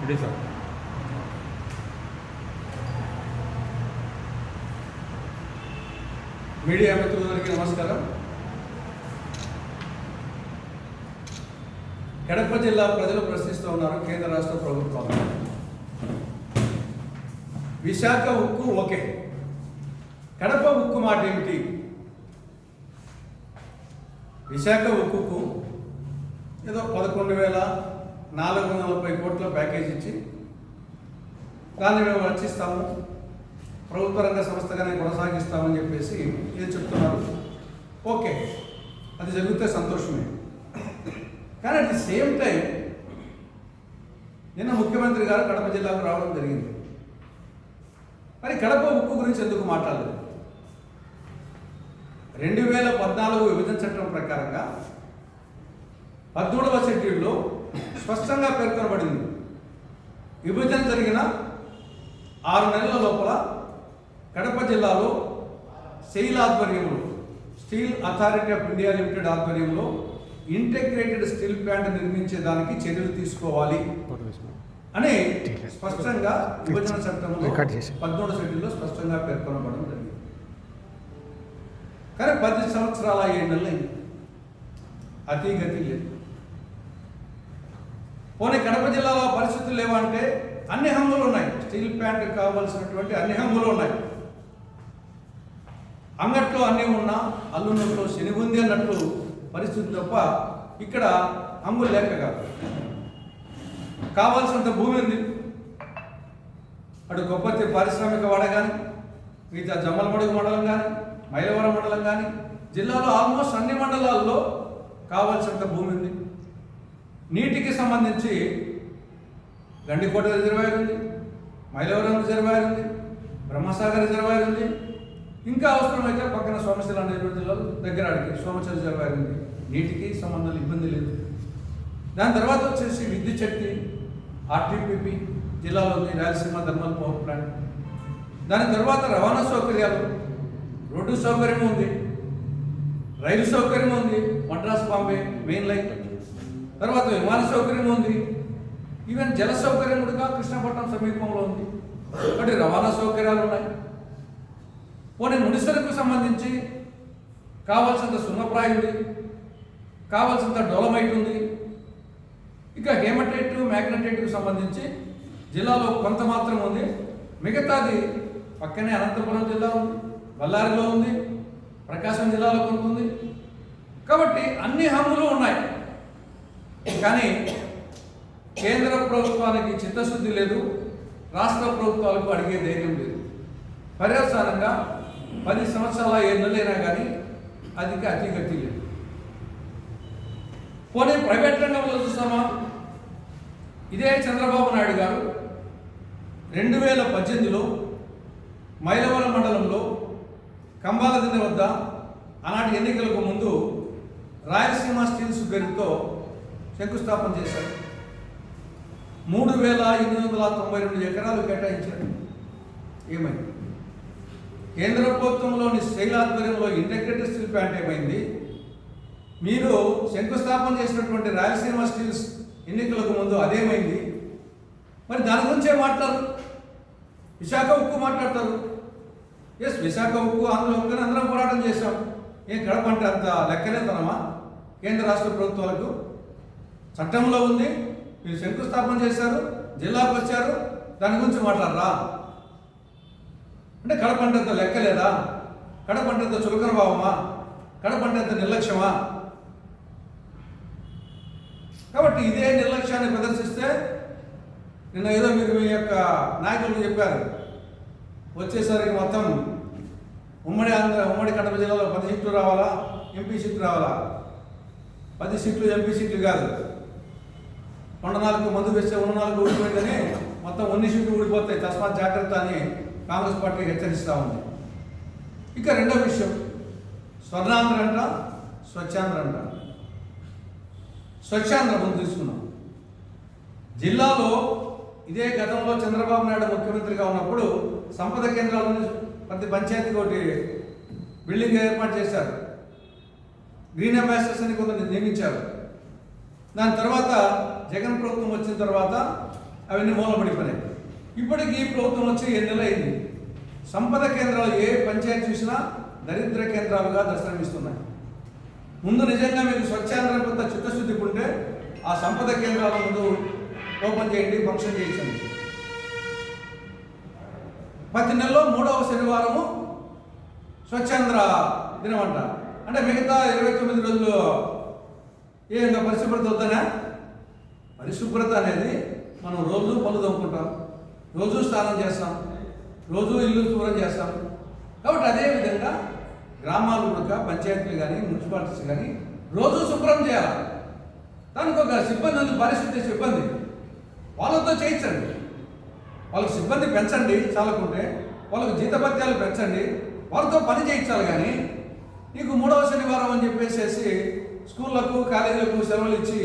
Ready sir. Media మిత్రులందరికీ నమస్కారం. కడప జిల్లా ప్రజలు ప్రశ్నిస్తూ ఉన్నారు కేంద్ర రాష్ట్ర ప్రభుత్వాలు. విశాఖ ఉక్కు ఓకే, కడప ఉక్కు మాట ఏమిటి? విశాఖ ఉక్కుకు ఏదో 11,440 కోట్ల ప్యాకేజ్ ఇచ్చి దాన్ని మేము రచిస్తాము, ప్రభుత్వ రంగ సంస్థగానే కొనసాగిస్తామని చెప్పేసి ఏం చెప్తున్నారు. ఓకే, అది జరిగితే సంతోషమే. కానీ అట్ ది సేమ్ టైం నిన్న ముఖ్యమంత్రి గారు కడప జిల్లాకు రావడం జరిగింది. మరి కడప ఉక్కు గురించి ఎందుకు మాట్లాడలేదు? 2014 విభజన చట్టం ప్రకారంగా 17వ షెడ్యూల్లో స్పష్టంగా పేర్కొనబడింది, విభజన జరిగిన 6 నెలల లోపల కడప జిల్లాలో సెయిల్ ఆధ్వర్యంలో, steel authority of India limited ఆధ్వర్యంలో ఇంటిగ్రేటెడ్ స్టీల్ ప్లాంట్ నిర్మించేదానికి చర్యలు తీసుకోవాలి అని స్పష్టంగా విభజన చట్టంలో 17వ షెడ్యూల్లో స్పష్టంగా పేర్కొనబడడం జరిగింది. కానీ 10 సంవత్సరాల 7 నెలలు అతిగతి లేదు. పోనీ కడప జిల్లాలో పరిస్థితులు లేవంటే అన్ని హంగులు ఉన్నాయి, స్టీల్ ప్లాంట్ కావాల్సినటువంటి అన్ని హంగులు ఉన్నాయి. అంగట్లో అన్నీ ఉన్నా అల్లున్నట్లో శని ఉంది అన్నట్లు పరిస్థితి తప్ప ఇక్కడ హంగులు లేక కాదు. కావాల్సినంత భూమి ఉంది. అటు గొప్పతి పారిశ్రామిక వాడ కానీ, మిగతా జమ్మలమడుగు మండలం కానీ, మైలవరం మండలం కానీ, జిల్లాలో ఆల్మోస్ట్ అన్ని మండలాల్లో కావాల్సినంత భూమి ఉంది. నీటికి సంబంధించి గండికోట రిజర్వాయర్ ఉంది, మైలవరం రిజర్వాయర్ ఉంది, బ్రహ్మసాగర్ రిజర్వాయర్ ఉంది. ఇంకా అవసరమైతే పక్కన సోమశిల నెల్లూరు జిల్లాలో దగ్గర అడిగి సోమశిల రిజర్వాయర్ ఉంది. నీటికి సంబంధాలు ఇబ్బంది లేదు. దాని తర్వాత వచ్చేసి విద్యుత్ శక్తి ఆర్టీపీపీ జిల్లాలో ఉంది, రాయలసీమ థర్మల్ పవర్ ప్లాంట్. దాని తర్వాత రవాణా సౌకర్యాలు, రోడ్డు సౌకర్యం ఉంది, రైలు సౌకర్యం ఉంది, మద్రాస్ బాంబే మెయిన్ లైన్. తర్వాత విమాన సౌకర్యం ఉంది, ఈవెన్ జల సౌకర్యం కూడా కృష్ణపట్నం సమీపంలో ఉంది. కాబట్టి రవాణా సౌకర్యాలు ఉన్నాయి. పోనీ ముడిసరుకు సంబంధించి కావాల్సినంత సున్నప్రాయి ఉంది, కావాల్సినంత డోలమైట్ ఉంది. ఇక హేమటైట్ మ్యాగ్నటైట్కు సంబంధించి జిల్లాలో కొంత మాత్రం ఉంది. మిగతాది పక్కనే అనంతపురం జిల్లా ఉంది, బళ్ళారిలో ఉంది, ప్రకాశం జిల్లాలో కొంత ఉంది. కాబట్టి అన్ని హంగులు ఉన్నాయి. కానీ కేంద్ర ప్రభుత్వానికి చిత్తశుద్ధి లేదు, రాష్ట్ర ప్రభుత్వాలకు అడిగే ధైర్యం లేదు. పర్యవసానంగా 10 సంవత్సరాల 7 నెలలైనా కానీ అతిగతి లేదు. పోనీ ప్రైవేట్ రంగంలో చూస్తామా? ఇదే చంద్రబాబు నాయుడు గారు 2018లో మైలవరం మండలంలో కంబాలదిన్నె వద్ద ఆనాటి ఎన్నికలకు ముందు రాయలసీమ స్టీల్స్ పేరుతో శంకుస్థాపన చేశారు. 3,892 ఎకరాలు కేటాయించారు. ఏమైంది? కేంద్ర ప్రభుత్వంలోని సెయిల్ ఆధ్వర్యంలో ఇంటిగ్రేటెడ్ స్టీల్ ప్లాంట్ ఏమైంది? మీరు శంకుస్థాపన చేసినటువంటి రాయలసీమ స్టీల్స్ ఎన్నికలకు ముందు అదేమైంది? మరి దాని గురించే మాట్లాడరు. విశాఖ ఉక్కు మాట్లాడతారు. ఎస్, విశాఖ ఉక్కు ఆంధ్ర ఉక్కుని అందరం పోరాటం చేశాం. ఏం కడప అంటే అంత లెక్కలేదనమా కేంద్ర రాష్ట్ర ప్రభుత్వాలకు? చట్టంలో ఉంది, మీరు శంకుస్థాపన చేశారు, జిల్లాకు వచ్చారు, దాని గురించి మాట్లాడరా? అంటే కడప అంటే అంత లెక్కలేదా? కడప అంటే అంత చులకన భావమా? కడప అంటే అంత నిర్లక్ష్యమా? కాబట్టి ఇదే నిర్లక్ష్యాన్ని ప్రదర్శిస్తే నిన్న ఏదో మీరు మీ యొక్క నాయకులు చెప్పారు, వచ్చేసరికి మొత్తం ఉమ్మడి కడప జిల్లాలో 10 సీట్లు రావాలా, ఎంపీ సీట్లు రావాలా? 10 సీట్లు ఎంపీ సీట్లు కాదు. 4 మందు వేస్తే 4 ఊడిపోయిందని మొత్తం 1 సీట్లు ఊడిపోతాయి, తస్మాత్ జాగ్రత్త అని కాంగ్రెస్ పార్టీ హెచ్చరిస్తూ ఉంది. ఇక రెండో విషయం, స్వర్ణాంధ్ర అంట, స్వచ్ఛాంధ్ర అంట. స్వచ్ఛాంధ్ర ముందు తీసుకున్నాం. జిల్లాలో ఇదే గతంలో చంద్రబాబు నాయుడు ముఖ్యమంత్రిగా ఉన్నప్పుడు సంపద కేంద్రాలను ప్రతి పంచాయతీకి ఒకటి బిల్డింగ్ ఏర్పాటు చేశారు. గ్రీన్ అంబాసిడర్స్ అని కొంత నియమించారు. దాని తర్వాత జగన్ ప్రభుత్వం వచ్చిన తర్వాత అవన్నీ మూలపడిపోయినాయి. ఇప్పటికి ఈ ప్రభుత్వం వచ్చి 7 నెలలు అయింది. సంపద కేంద్రాలు ఏ పంచాయతీ చూసినా దరిద్ర కేంద్రాలుగా దర్శనమిస్తున్నాయి. ముందు నిజంగా మీకు స్వచ్ఛాంధ్ర కొంత చిత్తశుద్ధి ఉంటే ఆ సంపద కేంద్రాల ముందు ఓపెన్ చేయండి, ఫంక్షన్ చేయించండి. ప్రతి నెలలో 3వ శనివారము స్వచ్ఛాంధ్ర దినమంట. అంటే మిగతా 29 రోజులు ఏంగా పరిశుభ్రత వద్దనా? పరిశుభ్రత అనేది మనం రోజు పళ్ళు తోముకుంటాం, రోజు స్నానం చేస్తాం, రోజు ఇల్లు శుభ్రం చేస్తాం. కాబట్టి అదేవిధంగా గ్రామాలు కూడా పంచాయతీలు కానీ మున్సిపాలిటీస్ కానీ రోజు శుభ్రం చేయాలి. దానికి ఒక సిబ్బంది ఉంది, పారిశుద్ధ్య సిబ్బంది, వాళ్ళతో చేయించండి. వాళ్ళకి సిబ్బంది పెంచండి, చాలకుంటే వాళ్ళకు జీతభత్యాలు పెంచండి, వాళ్ళతో పని చేయించాలి. కానీ నీకు 3వ శనివారం అని చెప్పేసి స్కూళ్ళకు కాలేజీలకు సెలవులు ఇచ్చి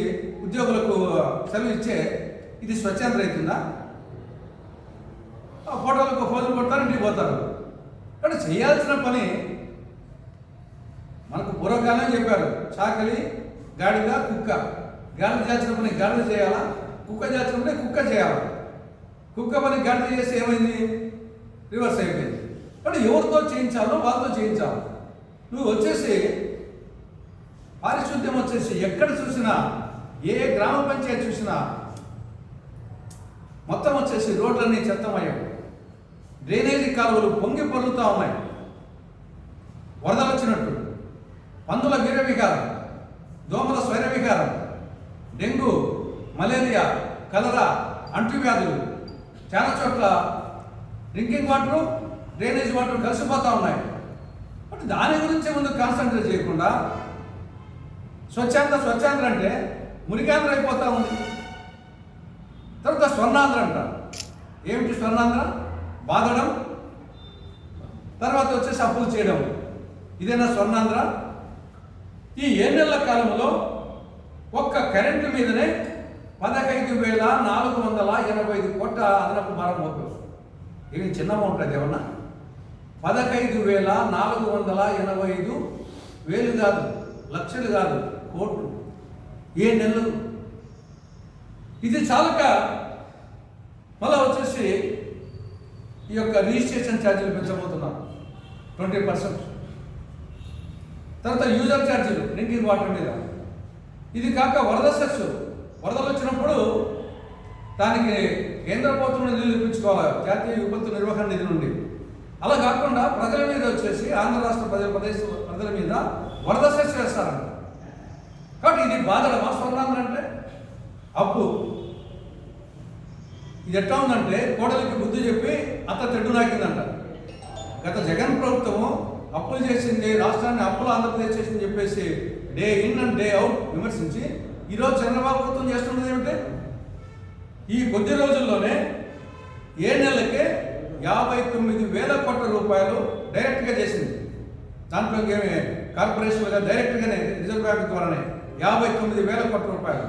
ఉద్యోగులకు సెలవు ఇచ్చే ఇది స్వచ్ఛాంధ్ర అవుతుందా? ఫోటోలకు ఫోజులు కొడతారు, ఇంటికి పోతారు. కానీ చేయాల్సిన పని మనకు పూర్వకాలం చెప్పారు, చాకలి గాడిద కుక్క. గాడిద చేయాల్సిన పని గాడిద చేయాలా, కుక్క చేయాల్సిన పని కుక్క చేయాలా. కుక్క పని గాడిద చేస్తే ఏమైంది? రివర్స్ అయిపోయింది. కానీ ఎవరితో చేయించాలో వాళ్ళతో చేయించాలి. నువ్వు వచ్చేసి పారిశుద్ధ్యం వచ్చేసి ఎక్కడ చూసినా, ఏ గ్రామ పంచాయతీ చూసినా మొత్తం వచ్చేసి రోడ్లన్నీ చెత్తమయ్యాయి, డ్రైనేజీ కాలువలు పొంగి పొర్లుతూ ఉన్నాయి, వరదలు వచ్చినట్టు, పందుల వీర వికారం, దోమల స్వైర వికారం, డెంగ్యూ, మలేరియా, కలరా, అంటువ్యాధులు, చాలా చోట్ల డ్రింకింగ్ వాటర్, డ్రైనేజ్ వాటర్ కలిసిపోతూ ఉన్నాయి. అంటే దాని గురించి ముందు కాన్సన్ట్రేట్ చేయకుండా స్వచ్ఛాంధ్ర అంటే మురికాంధ్ర అయిపోతూ ఉంది. తర్వాత స్వర్ణాంధ్ర అంట. ఏమిటి స్వర్ణాంధ్ర? బాధడం, తర్వాత వచ్చేసి అప్పులు చేయడం. ఇదేనా స్వర్ణాంధ్ర? ఈ 7 నెలల కాలంలో ఒక్క కరెంటు మీదనే 15,485 కోట్ల అదనపు భారం మోపారు. ఇవి చిన్న అమౌంట్ అది ఏమన్నా? 15,485 వేలు కాదు, లక్షలు కాదు, కోట్లు. 7 నెలలు. ఇది చాలక మళ్ళీ వచ్చేసి ఈ యొక్క రిజిస్ట్రేషన్ ఛార్జీలు పెంచబోతున్నాం 20%. తర్వాత యూజర్ ఛార్జీలు డ్రింకింగ్ వాటర్ మీద. ఇది కాక వరద సెస్, వరదలు వచ్చినప్పుడు దానికి కేంద్ర ప్రభుత్వం నిధులు ఇప్పించుకోవాలి, జాతీయ విపత్తు నిర్వహణ నిధి నుండి. అలా కాకుండా ప్రజల మీద వచ్చేసి ఆంధ్ర రాష్ట్ర ప్రజల మీద వరద సెస్ వేస్తారంట. కాబట్టి ఇది బాధడమా స్వర్ణాంధ్ర అంటే? అప్పు. ఇది ఎట్లా ఉందంటే కోడలికి బుద్ధి చెప్పి అత్త తెడ్డు నాకిందంట. గత జగన్ ప్రభుత్వము అప్పులు చేసింది, రాష్ట్రాన్ని అప్పులు ఆంధ్రప్రదేశ్ చేసింది చెప్పేసి day in and day out విమర్శించి ఈరోజు చంద్రబాబు ప్రభుత్వం చేస్తున్నది ఏమిటి? ఈ కొద్ది రోజుల్లోనే 7 నెలలకే 59,000 కోట్ల రూపాయలు డైరెక్ట్గా చేసింది. దాంట్లో ఏమి కార్పొరేషన్లుగా డైరెక్ట్గానే రిజర్వ్ బ్యాంక్ ద్వారానే 59,000 కోట్ల రూపాయలు.